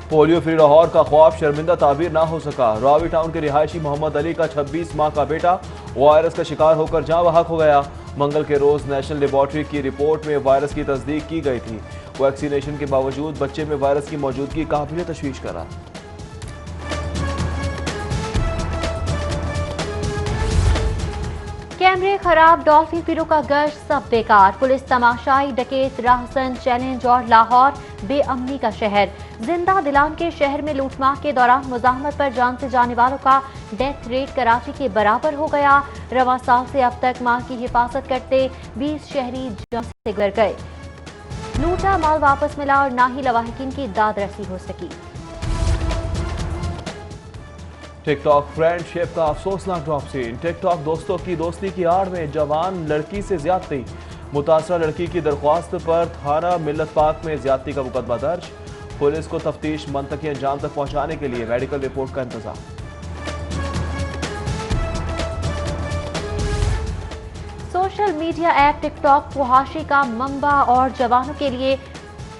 Polio free Lahore का ख्वाब शर्मिंदा ताबीर ना हो सका। रावी टाउन के रिहायशी मोहम्मद अली का 26 माह का बेटा वायरस का शिकार होकर जाँ बहक हो गया। मंगल के रोज नेशनल लेबॉर्ट्री की रिपोर्ट में वायरस की तस्दीक की गई थी। वैक्सीनेशन के बावजूद बच्चे में वायरस की मौजूदगी काबिल तशवीश करा। कैमरे खराब, डॉल्फिन पीरो का गश्त, सब बेकार। पुलिस तमाशाई, डकैत, राहसन, चैलेंज और लाहौर बेअमनी का शहर। जिंदा दिलान के शहर में लूटमार के दौरान मुजाहमत पर जान से जाने वालों का डेथ रेट कराची के बराबर हो गया। रवां साल से अब तक माल की हिफाजत करते 20 शहरी जान से गुजर गए। लूटा माल वापस मिला और ना ही लवाहिकीन की दाद रसी हो सकी। टिकटॉक फ्रेंडशिप का अफसोसनाक ड्रॉप सीन। टिकटॉक दोस्तों की दोस्ती की आड़ में जवान लड़की से ज्यादती। मुतासरा लड़की की दरख्वास्त पर थाना मिल्लत पाक में ज्यादती का मुकदमा दर्ज। पुलिस को तफ्तीश मंतकी अंजाम तक पहुंचाने के लिए मेडिकल रिपोर्ट का इंतजाम। सोशल मीडिया ऐप टिकटॉक फुहाशी का मंबा और जवानों के लिए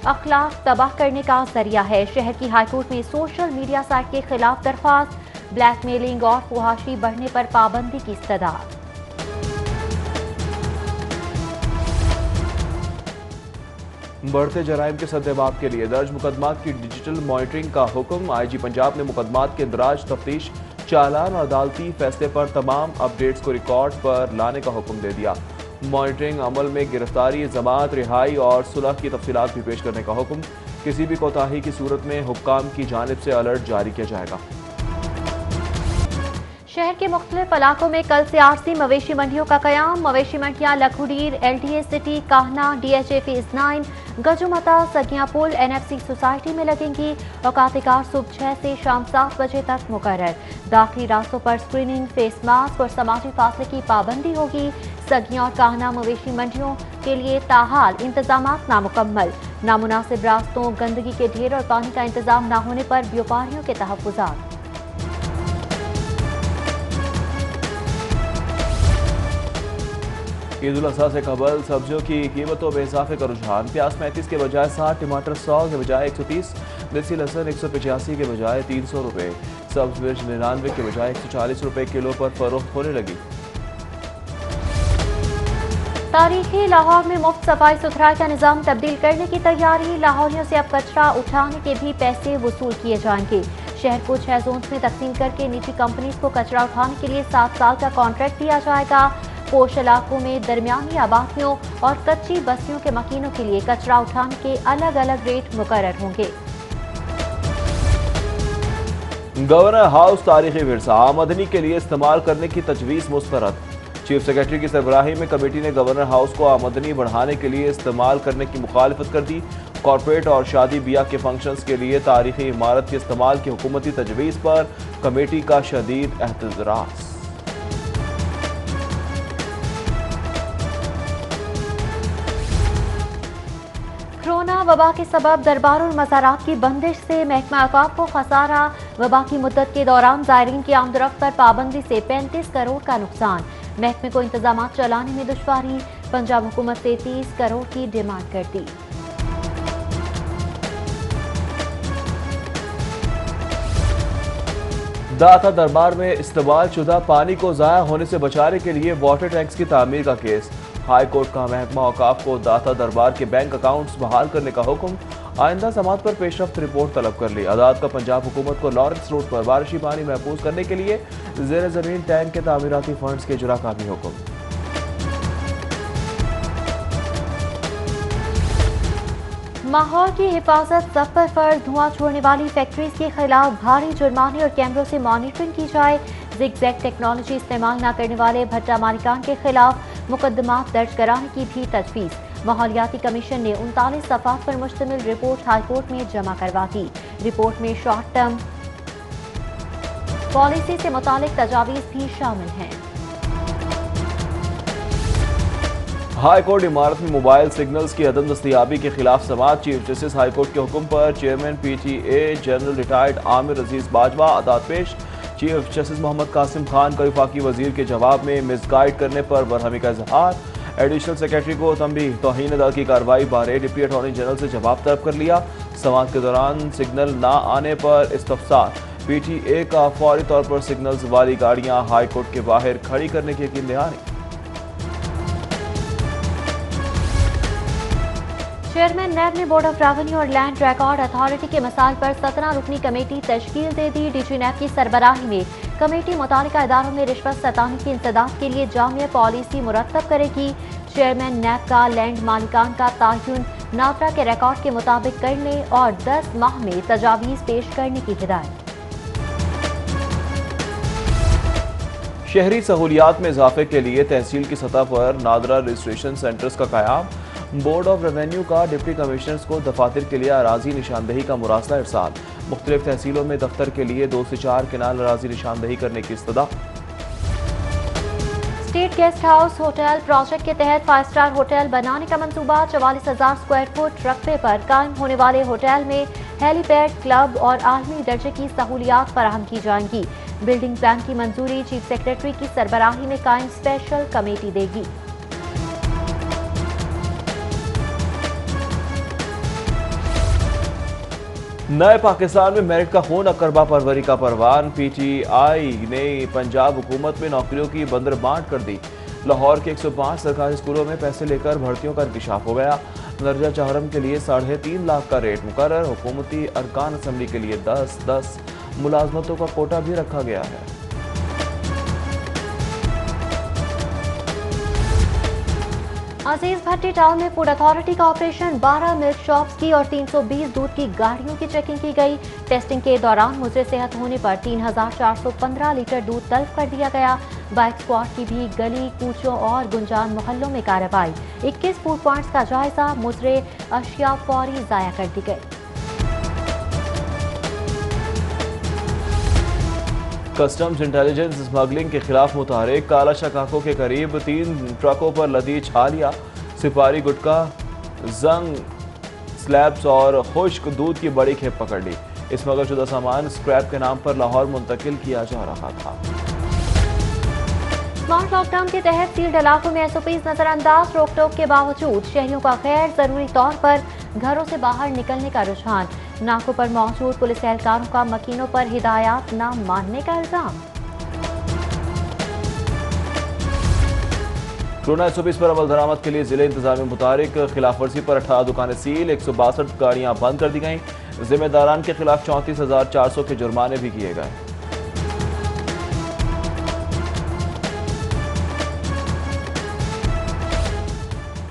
अखलाक तबाह करने का जरिया है। शहर की हाईकोर्ट में सोशल मीडिया साइट के खिलाफ दरख्वास्त। ब्लैकमेलिंग और फुहाशी बढ़ने पर पाबंदी की इस्तदा। बढ़ते जराइम के सद्देबाब के लिए दर्ज मुकदमात की डिजिटल मॉनिटरिंग का हुक्म। आईजी पंजाब ने मुकदमात के इंदराज, तफ्तीश, चालान और अदालती फैसले पर तमाम अपडेट्स को रिकॉर्ड पर लाने का हुक्म दे दिया। मॉनिटरिंग अमल में गिरफ्तारी, जमात, रिहाई और सुलह की तफसीलात भी पेश करने का हुक्म। किसी भी कोताही की सूरत में हुक्काम की जानिब से अलर्ट जारी किया जाएगा। शहर के मुख्तलिफ इलाकों में कल से आरसी मवेशी मंडियों का कयाम। मवेशी मंडियां लखुडीर, LTA सिटी, काहना, DHA फेज 9, गजुमता, सगिया पुल, NFC सोसाइटी में लगेंगी। औकात-ए-कार सुबह 6 से शाम 7 बजे तक मुकर्रर। दाखिली रास्तों पर स्क्रीनिंग, फेस मास्क और समाजी फासले की पाबंदी होगी। सगिया और काहना मवेशी मंडियों के लिए ताहाल इंतजाम नामुकम्मल। नामुनासिब रास्तों, गंदगी के ढेर और पानी का इंतजाम न होने पर व्यापारियों के तहफ्फुजात। ईद उल अज़हा से कबल सब्जियों की कीमतों में इजाफे का रुझान। प्याज 35 के बजाय 60, टमाटर 100 के बजाय 130, देसी लहसुन 185 के बजाय 300 रुपये, सब्ज मिर्च 99 के बजाय 140 रुपये किलो पर फरोख्त होने लगी। तारीखी लाहौर में मुफ्त सफाई सुथराई का निजाम तब्दील करने की तैयारी। लाहौरियों से अब कचरा उठाने के भी पैसे वसूल किए जाएंगे। शहर को 6 जोन्स में तकसीम करके निजी कंपनीज को कचरा उठाने के लिए 7 साल का कॉन्ट्रैक्ट दिया जाएगा। पोश इलाकों में दरमियानी आबादियों और कच्ची बस्तियों के मकीनों के लिए कचरा उठाने के अलग अलग रेट मुकर्रर होंगे। गवर्नर हाउस तारीखी विरसा आमदनी के लिए इस्तेमाल करने की तजवीज़ मुस्तरद। चीफ सेक्रेटरी की सरबराही में कमेटी ने गवर्नर हाउस को आमदनी बढ़ाने के लिए इस्तेमाल करने की मुखालफत कर दी। कॉरपोरेट और शादी ब्याह के फंक्शंस के लिए तारीखी इमारत के इस्तेमाल की हुकूमती तजवीज़ पर कमेटी का शदीद एहतजाज। कोरोना वबा के सबब दरबार और मज़ारात की बंदिश से महकमा औकाफ को खसारा। वबा की मुद्दत के दौरान ज़ायरीन की आमदरफ्त पर पाबंदी से 35 करोड़ का नुकसान। महकमे को इंतजामात चलाने में दुश्वारी। पंजाब हुकूमत से 30 करोड़ की डिमांड कर दी। दाता दरबार में इस्तेमाल शुदा पानी को ज़ाया होने से बचाने के लिए वाटर टैंक्स की तामीर का केस। हाई कोर्ट का महकमा औकाफ को दाता दरबार के बैंक अकाउंट्स बहाल करने का हुक्म। आइंदा समात पर पेशरफ्त रिपोर्ट तलब कर ली। अदालत का पंजाब हुकूमत को लॉरेंस रोड पर बारिशी पानी महफूज करने के लिए ज़ेर ज़मीन टैंक के तामीराती फंड्स के इजरा का भी हुक्म। माहौल की हिफाजत, सफर पर धुआं छोड़ने वाली फैक्ट्रीज के खिलाफ भारी जुर्माने और कैमरों से मॉनिटरिंग की जाए। जिगजैग टेक्नोलॉजी इस्तेमाल न करने वाले भट्टा मालिकान के खिलाफ मुकदमात दर्ज कराने की भी तजवीज़। माहौलियाती कमीशन ने 39 सफ़ात पर मुश्तमिल रिपोर्ट हाईकोर्ट में जमा करवा दी। रिपोर्ट में शॉर्ट टर्म पॉलिसी से मुतालिक तजावीज़ भी शामिल हैं। हाई कोर्ट इमारत में मोबाइल सिग्नल्स की अदम दस्तयाबी के खिलाफ समाअत। चीफ जस्टिस हाई कोर्ट के हुक्म पर chairman PTA general retired Aamir Aziz Bajwa अदालत पेश। चीफ जस्टिस मोहम्मद कासिम खान का वफाकी वजीर के जवाब में मिसगाइड करने पर बरहमी का इजहार। एडिशनल सेक्रेटरी को तंबीह, तौहीन अदालत की कार्रवाई बारे डिप्टी अटॉर्नी जनरल से जवाब तलब कर लिया। समाअत के दौरान सिग्नल ना आने पर इस्तफसार, पीटीए का फौरी तौर पर सिग्नल्स वाली गाड़ियां हाई कोर्ट के बाहर खड़ी करने की यकीन दहानी। चेयरमैन नैब ने बोर्ड ऑफ रेवेन्यू और लैंड रिकॉर्ड अथॉरिटी के मसाइल पर 17 रुकनी कमेटी तश्कील दे दी। डीजी नैब की सरबराही में कमेटी मुतालिका इदारों में रिश्वत सताने की इंसदाद के लिए जामिया पॉलिसी मुरतब करेगी। चेयरमैन नैब का लैंड मालिकान का तायुन नादरा के रिकॉर्ड के मुताबिक करने और 10 माह में तजावीज़ पेश करने की हिदायत। शहरी सहूलियात में इजाफे के लिए तहसील की सतह पर नादरा रजिस्ट्रेशन सेंटर्स का क़याम। बोर्ड ऑफ रेवेन्यू का डिप्टी कमिश्नर्स को दफातर के लिए अराजी निशानदही का मुरासला इरसाल। मुख्तलिफ तहसीलों में दफ्तर के लिए 2 से 4 किनाल अराजी निशानदही करने की इस्तदा। State guest house hotel project के तहत 5 स्टार होटल बनाने का मंसूबा। 44,000 स्क्वायर फुट रकबे पर कायम होने वाले होटल में हेलीपैड, क्लब और आलमी दर्जे की सहूलियात फराहम की जाएंगी। बिल्डिंग प्लान की मंजूरी चीफ सेक्रेटरी की सरबराही में कायम स्पेशल कमेटी देगी। नए पाकिस्तान में मेरिट का खून, अकरबा परवरी का परवान। पीटीआई ने पंजाब हुकूमत में नौकरियों की बंदरबांट कर दी। लाहौर के 105 सरकारी स्कूलों में पैसे लेकर भर्तियों का इंकशाफ हो गया। दर्जा चहरम के लिए 3.5 लाख का रेट मुकर्रर। हुकूमती अरकान असम्बली के लिए 10 मुलाजमतों का कोटा भी रखा गया है। अजीज भट्टी टाउन में फूड अथॉरिटी का ऑपरेशन। 12 मिल्क शॉप्स की और 320 दूध की गाड़ियों की चेकिंग की गई। टेस्टिंग के दौरान मुजरे सेहत होने पर 3,415 लीटर दूध तलब कर दिया गया। बाइक स्क्वाड की भी गली कूचों और गुंजान मोहल्लों में कार्रवाई। 21 फूड पॉइंट्स का जायजा। मुजरे अशिया फौरी जाया कर दी गई। कस्टम्स इंटेलिजेंस स्मगलिंग के खिलाफ मुतहरिक। काला शकाकों के करीब 3 ट्रकों पर लदी छालियां, सिपारी गुटखा, जंग, स्लैब्स और खुश्क दूध की बड़ी खेप पकड़ ली। स्मगलशुदा सामान स्क्रैप के नाम पर लाहौर मुंतकिल किया जा रहा था। स्मार्ट लॉकडाउन के तहत सील्ड इलाकों में एसओपीज नजरअंदाज। रोक टोक के बावजूद शहरियों का गैर जरूरी तौर पर घरों से बाहर निकलने का रुझान। नाकों पर मौजूद पुलिस एहलकारों का मकीनों पर हिदायत न मानने का इल्जाम। कोरोना एसओपीज पर अमल दरामद के लिए जिले इंतजामिया मुतारिक। खिलाफ वर्जी पर 18 दुकानें सील, 162 गाड़ियां बंद कर दी गईं। जिम्मेदारान के खिलाफ 34,400 के जुर्माने भी किए गए।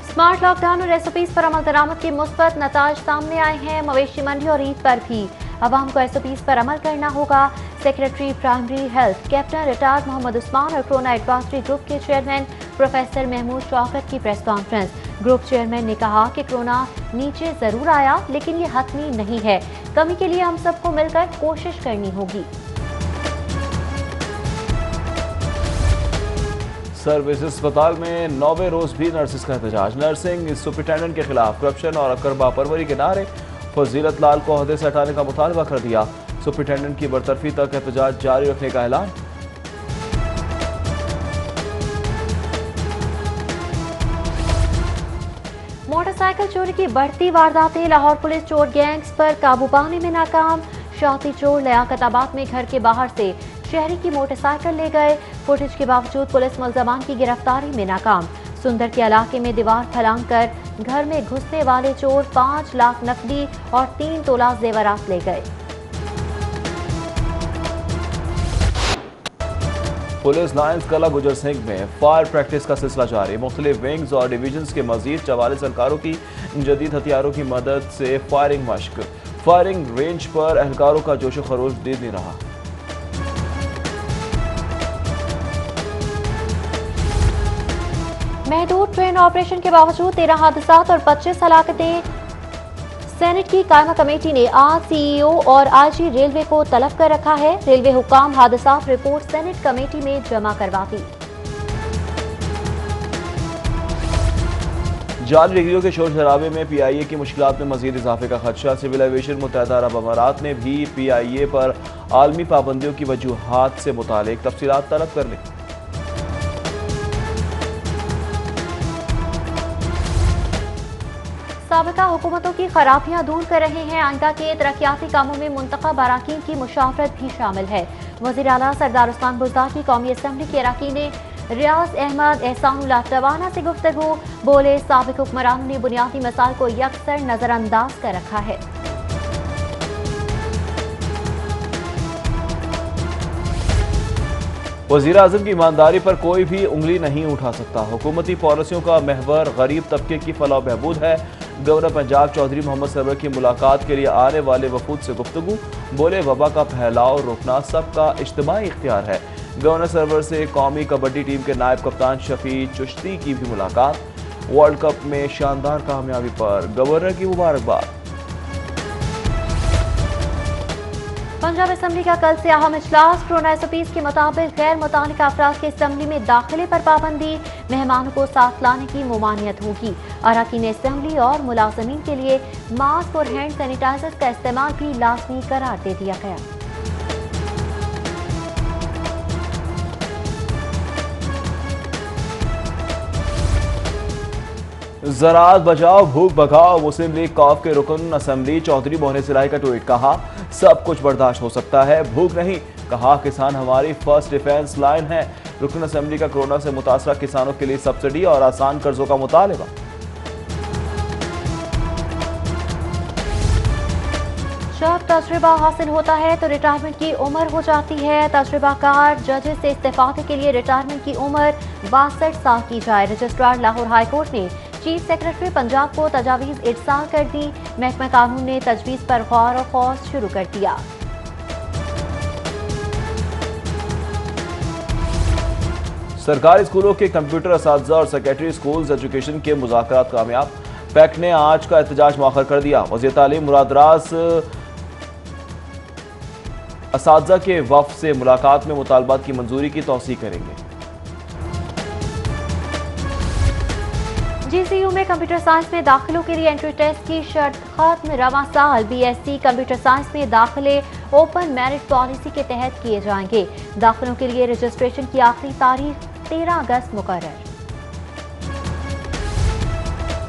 स्मार्ट लॉकडाउन और एसओपीज पर अमल दरामद के मुस्बत नताज सामने आए हैं। मवेशी मंडी और ईद पर भी अवाम को एसओपीज पर अमल करना होगा। Secretary primary health captain retired Mohammad Usman और कोरोना एडवाइजरी ग्रुप के चेयरमैन प्रोफेसर महमूद शौकत की प्रेस कॉन्फ्रेंस। ग्रुप चेयरमैन ने कहा कि कोरोना नीचे जरूर आया, लेकिन ये हतमी नहीं है। कमी के लिए हम सबको मिलकर कोशिश करनी होगी। सर्विस अस्पताल में 9वें रोज भी नर्सेस का एहतजाज। नर्सिंग सुपरिटेंडेंट के खिलाफ करप्शन और अकरबा परवरी के नारे। फजीलत लाल को ओहदे से हटाने का मुतालबा कर दिया। सुपरिटेंडेंट की बरतरफी तक एहतजाज जारी रखने का ऐलान। मोटरसाइकिल चोरी की बढ़ती वारदातें। लाहौर पुलिस चोर गैंग्स पर काबू पाने में नाकाम। शौती चोर लियाकताबाद में घर के बाहर से शहरी की मोटरसाइकिल ले गए। फुटेज के बावजूद पुलिस मुलजमान की गिरफ्तारी में नाकाम। सुंदर के इलाके में दीवार फलांग कर घर में घुसने वाले चोर 5 लाख नकदी और 3 तोला जेवरात ले गए। पुलिस लायंस कला गुजर सिंह में फायर प्रैक्टिस का सिलसिला जारी। मुख्तलिफ विंग्स और डिवीजन्स के मजीद 44 एहलकारों की जदीद हथियारों की मदद से फायरिंग मश्क। फायरिंग रेंज पर एहलकारों का जोश खरोश दीद नहीं रहा। महदूद ट्रेन ऑपरेशन के बावजूद 13 हादसात और 25 हलाकतें। सेनेट की कायमा कमेटी ने आज सीईओ और आईजी रेलवे को तलब कर रखा है। रेलवे हुकाम हादसात रिपोर्ट सेनेट कमेटी में जमा करवाती। जाली डिग्रियों के शोर शराबे में पीआईए की मुश्किलात में मजीद इजाफे का खदशा। सिविल एविएशन मुत्तहदा अरब अमारात ने भी पीआईए पर आलमी पाबंदियों की वजूहात से मुतालिक तफसीलात तलब कर ली। साबिका हुकूमतों की खराबियां दूर कर रहे हैं। आइंदा के तरक्याती कामों में मुंतखब अराकीन की मुशावरत भी शामिल है। वज़ीर आला सरदार उस्मान बुज़दार की कौमी असम्बली के अराकीन ने रियाज अहमद एहसानुल्लाह टवाना से गुफ्तगू। बोले, साबिक हुक्मरानों ने बुनियादी मसाइल को यकसर नजरअंदाज कर रखा है। वज़ीर आज़म की ईमानदारी पर कोई भी उंगली नहीं उठा सकता। हुकूमती पॉलिसियों का महवर गरीब तबके की फलाह बहबूद है। गवर्नर पंजाब चौधरी मोहम्मद सरवर की मुलाकात के लिए आने वाले वफूद से गुफ्तगू। बोले, वबा का फैलाव रोकना सबका इज्तिमाई इख्तियार है। गवर्नर सरवर से कौमी कबड्डी टीम के नायब कप्तान शफी चुश्ती की भी मुलाकात। वर्ल्ड कप में शानदार कामयाबी पर गवर्नर की मुबारकबाद। पंजाब असम्बली का कल से अहम इजलास। कोरोना SOPs के मुताबिक गैर मुतालिका अफराद के असम्बली में दाखिले पर पाबंदी। मेहमानों को साथ लाने की मुमानियत होगी। अरकान असम्बली और मुलाजमीन के लिए मास्क और हैंड सैनिटाइजर का इस्तेमाल भी लाजमी करार दे दिया गया। ज़राअत बचाओ भूख भगाओ। मुस्लिम लीग कौफ के रुकन असम्बली चौधरी मोहन सिलाई का ट्वीट। कहा, सब कुछ बर्दाश्त हो सकता है, भूख नहीं। कहा, किसान हमारी फर्स्ट डिफेंस लाइन है। रुकन असम्बली का कोरोना से मुतासरा किसानों के लिए सब्सिडी और आसान कर्जों का मुतालबा। जब तजुर्बा हासिल होता है तो रिटायरमेंट की उम्र हो जाती है। तजुर्बाकार जजेस से इस्तीफे के लिए रिटायरमेंट की उम्र 62 साल की जाए। रजिस्ट्रार लाहौर हाई कोर्ट ने चीफ सेक्रेटरी पंजाब को तजावीज़ इरसाल कर दी। महकमा कानून ने तजवीज़ पर गौर और खौज शुरू कर दिया। सरकारी स्कूलों के कंप्यूटर असातिज़ा और सेकेंडरी स्कूल्स एजुकेशन के मुज़ाकरात कामयाब। पैक ने आज का एहतजाज मौखर कर दिया। वज़ीर तालीम मुरादरास असातिज़ा के वफ़द से मुलाकात में मुतालबात की मंजूरी की तौसीक करेंगे। GCU में कंप्यूटर साइंस में दाखिलों के लिए एंट्री टेस्ट की शर्त खत्म। रवां साल BSc कंप्यूटर साइंस में दाखिले ओपन मेरिट पॉलिसी के तहत किए जाएंगे। दाखिलों के लिए रजिस्ट्रेशन की आखिरी तारीख 13 अगस्त मुकर्रर।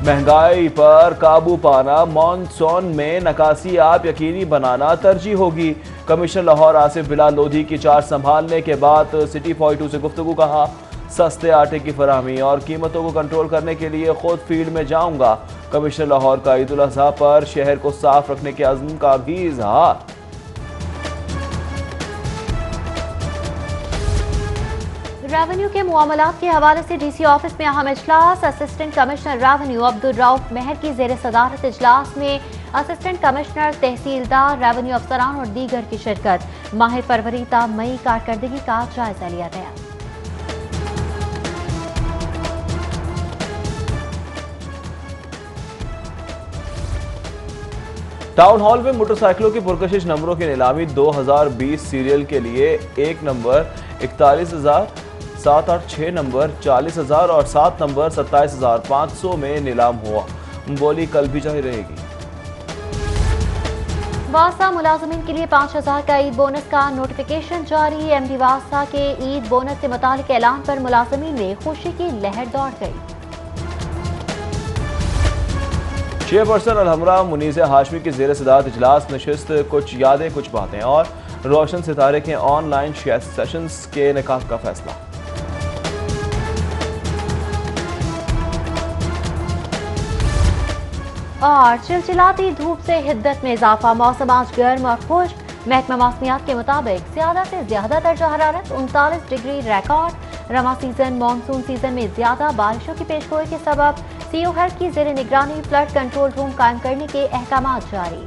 महंगाई पर काबू पाना, मॉनसून में नकासी आप यकीनी बनाना तरजीह होगी। कमिश्नर लाहौर आसिफ बिलाल लोधी की चार्ज संभालने के बाद सिटी 42 से गुफ्तगू। कहा, सस्ते आटे की फराहमी और कीमतों को कंट्रोल करने के लिए खुद फील्ड में जाऊंगा। कमिश्नर लाहौर का ईद उल अजहा पर शहर को साफ रखने के अज़्म का भी इजहार। रेवेन्यू के मामलात के हवाले से DC ऑफिस में अहम इजलास। Assistant commissioner revenue Abdul Rauf Mahar की जेर सदारत इजलास में असिस्टेंट कमिश्नर, तहसीलदार, रेवेन्यू अफसरान और दीगर की शिरकत। माह फरवरी ता मई कारकर्दगी का जायजा लिया गया। टाउन हॉल में मोटरसाइकिलों की पुरकशिश नंबरों की नीलामी। 2020 सीरियल के लिए 1 नंबर 41,000, 7, 8, 6 नंबर 40,000 और 7 नंबर 27,500 में नीलाम हुआ। बोली कल भी जारी रहेगी। वासा मुलाजमीन के लिए 5,000 का ईद बोनस का नोटिफिकेशन जारी। MD वासा के ईद बोनस से मुतालिक ऐलान पर मुलाजमीन में खुशी की लहर दौड़ गई। चेयरपर्सन अलहमरा मुनीज़ हाशमी की ज़ेर सदारत इजलास नशिस्त। कुछ यादें कुछ बातें और रोशन सितारे के ऑनलाइन सेशंस के इनेकाद का फैसला। और चिलचिलाती धूप से हिद्दत में इजाफा। मौसम आज गर्म और खुश्क। महकमा मौसमियात के मुताबिक ज्यादा से ज्यादा दर्जा हरारत 39 डिग्री रिकॉर्ड। रवां सीजन मानसून सीजन में ज्यादा बारिशों की पेशगोई के सबब CO हेल्थ की जेर निगरानी फ्लड कंट्रोल रूम कायम करने के अहकामात जारी।